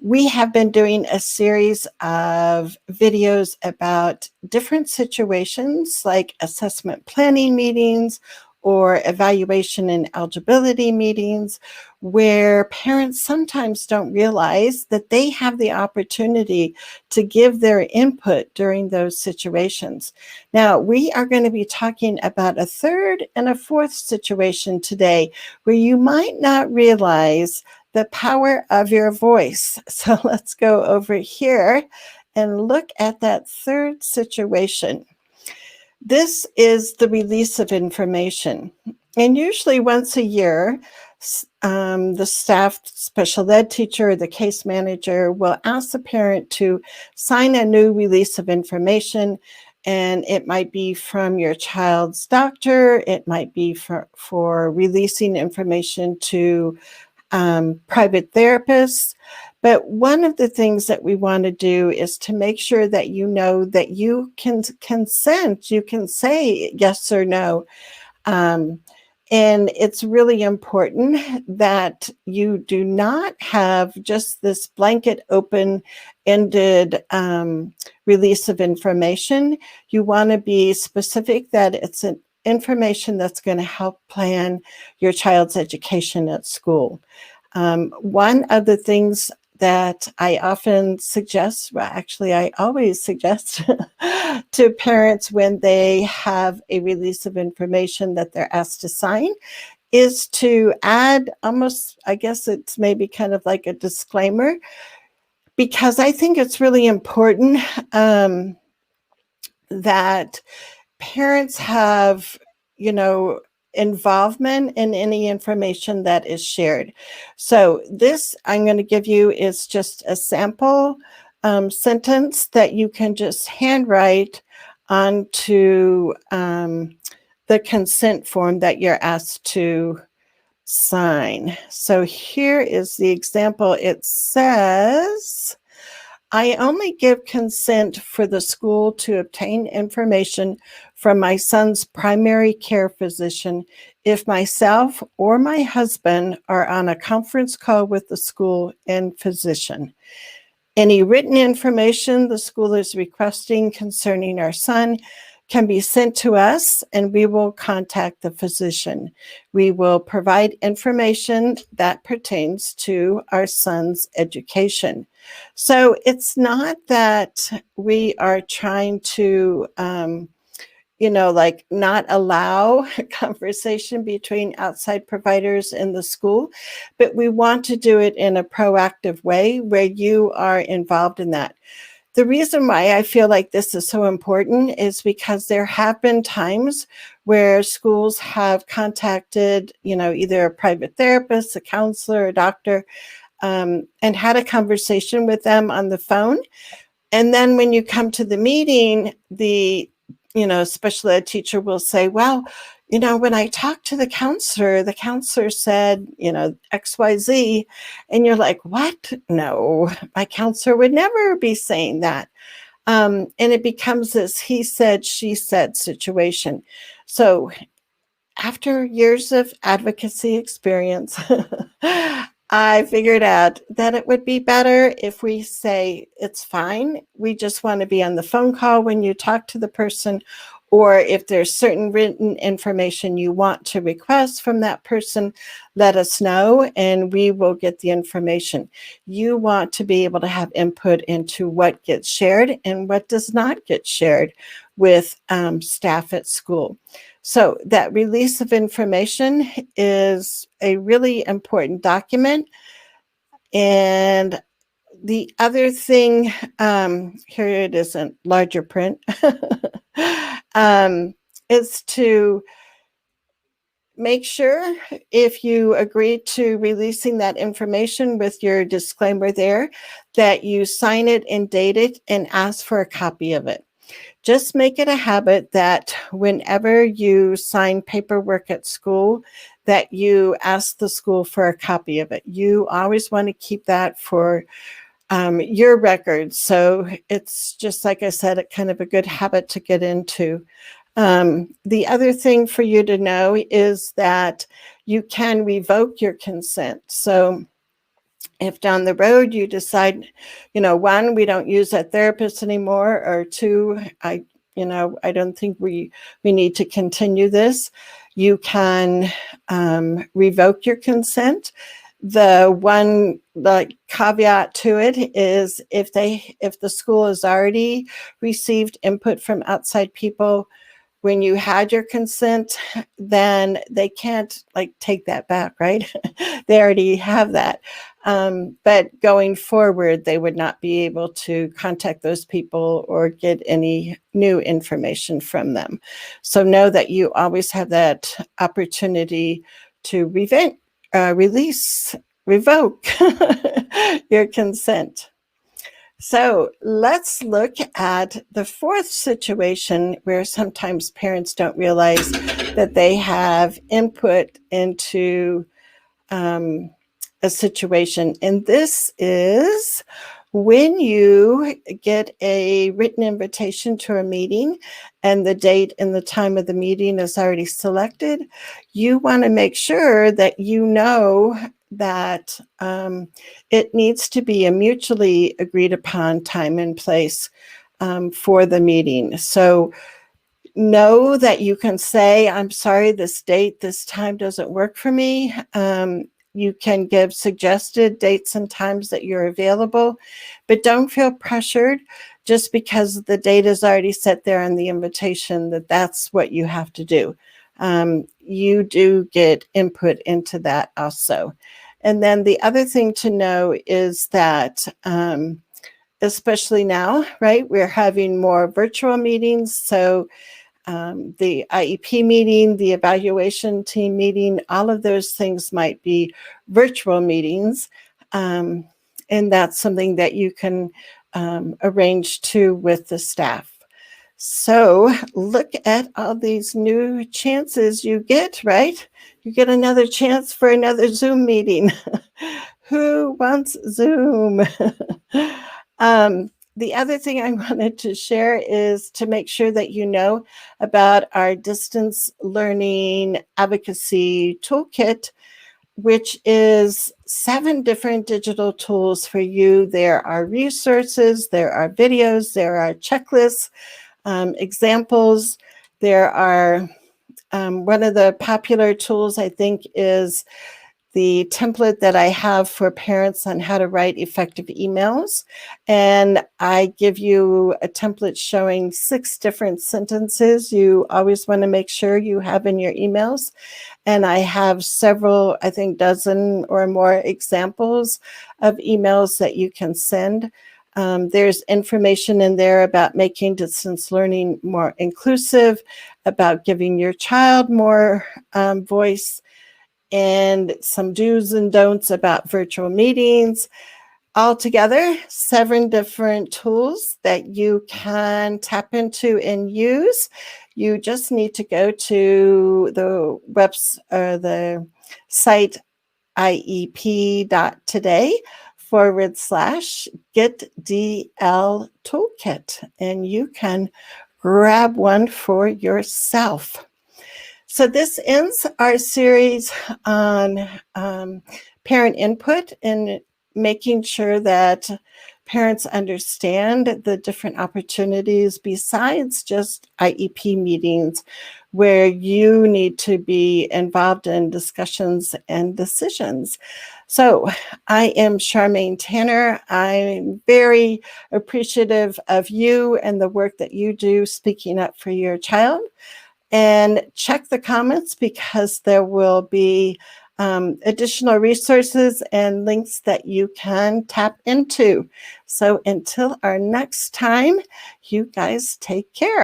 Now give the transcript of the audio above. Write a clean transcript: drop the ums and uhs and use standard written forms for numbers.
We have been doing a series of videos about different situations like assessment planning meetings or evaluation and eligibility meetings, where parents sometimes don't realize that they have the opportunity to give their input during those situations. Now, we are going to be talking about a third and a fourth situation today where you might not realize the power of your voice. So let's go over here and look at that third situation. This is the release of information. And usually once a year, the staff special ed teacher or the case manager will ask the parent to sign a new release of information. And it might be from your child's doctor. It might be for releasing information to private therapists. But one of the things that we want to do is to make sure that you know that you can consent. You can say yes or no. And it's really important that you do not have just this blanket open-ended release of information. You want to be specific that it's an information that's going to help plan your child's education at school. One of the things that I often suggest, well, actually, I always suggest to parents when they have a release of information that they're asked to sign is to add almost, I guess it's maybe kind of like a disclaimer, because I think it's really important that parents have, involvement in any information that is shared. So this I'm going to give you is just a sample sentence that you can just handwrite onto the consent form that you're asked to sign. So here is the example. It says, I only give consent for the school to obtain information from my son's primary care physician if myself or my husband are on a conference call with the school and physician. Any written information the school is requesting concerning our son can be sent to us, and we will contact the physician. We will provide information that pertains to our son's education. So it's not that we are trying to, not allow conversation between outside providers in the school, but we want to do it in a proactive way where you are involved in that. The reason why I feel like this is so important is because there have been times where schools have contacted, either a private therapist, a counselor, a doctor, and had a conversation with them on the phone. And then when you come to the meeting, the special ed teacher will say, well, when I talked to the counselor said, XYZ. And you're like, what? No, my counselor would never be saying that. And it becomes this he said, she said situation. So after years of advocacy experience, I figured out that it would be better if we say, it's fine. We just want to be on the phone call when you talk to the person, or if there's certain written information you want to request from that person, let us know and we will get the information. You want to be able to have input into what gets shared and what does not get shared with staff at school. So that release of information is a really important document. And the other thing, here it is in larger print, is to make sure if you agree to releasing that information with your disclaimer there, that you sign it and date it and ask for a copy of it. Just make it a habit that whenever you sign paperwork at school, that you ask the school for a copy of it. You always want to keep that for your records. So it's just, like I said, kind of a good habit to get into. The other thing for you to know is that you can revoke your consent. So If down the road you decide, one, we don't use that therapist anymore, or two, I don't think we need to continue this, you can revoke your consent. The caveat to it is if the school has already received input from outside people when you had your consent, then they can't take that back, right? They already have that. But going forward, they would not be able to contact those people or get any new information from them. So know that you always have that opportunity to revoke your consent. So let's look at the fourth situation where sometimes parents don't realize that they have input into a situation. And this is when you get a written invitation to a meeting and the date and the time of the meeting is already selected. You want to make sure that you know that it needs to be a mutually agreed upon time and place for the meeting. So know that you can say, I'm sorry, this date, this time doesn't work for me. You can give suggested dates and times that you're available, but don't feel pressured just because the date is already set there on the invitation that's what you have to do. You do get input into that also. And then the other thing to know is that especially now, right, we're having more virtual meetings. So the IEP meeting, the evaluation team meeting, all of those things might be virtual meetings. And that's something that you can arrange too with the staff. So look at all these new chances you get, right? You get another chance for another Zoom meeting. Who wants Zoom? The other thing I wanted to share is to make sure that you know about our Distance Learning Advocacy Toolkit, which is 7 different digital tools for you. There are resources, there are videos, there are checklists, examples. There are one of the popular tools, I think, is the template that I have for parents on how to write effective emails. And I give you a template showing 6 different sentences you always want to make sure you have in your emails. And I have several, I think dozen or more examples of emails that you can send. There's information in there about making distance learning more inclusive, about giving your child more voice, and some do's and don'ts about virtual meetings. Altogether, 7 different tools that you can tap into and use. You just need to go to the site iep.today /GetDLToolkit, and you can grab one for yourself. So this ends our series on parent input and making sure that parents understand the different opportunities besides just IEP meetings where you need to be involved in discussions and decisions. So I am Charmaine Tanner. I'm very appreciative of you and the work that you do speaking up for your child. And check the comments because there will be additional resources and links that you can tap into. So until our next time, you guys take care.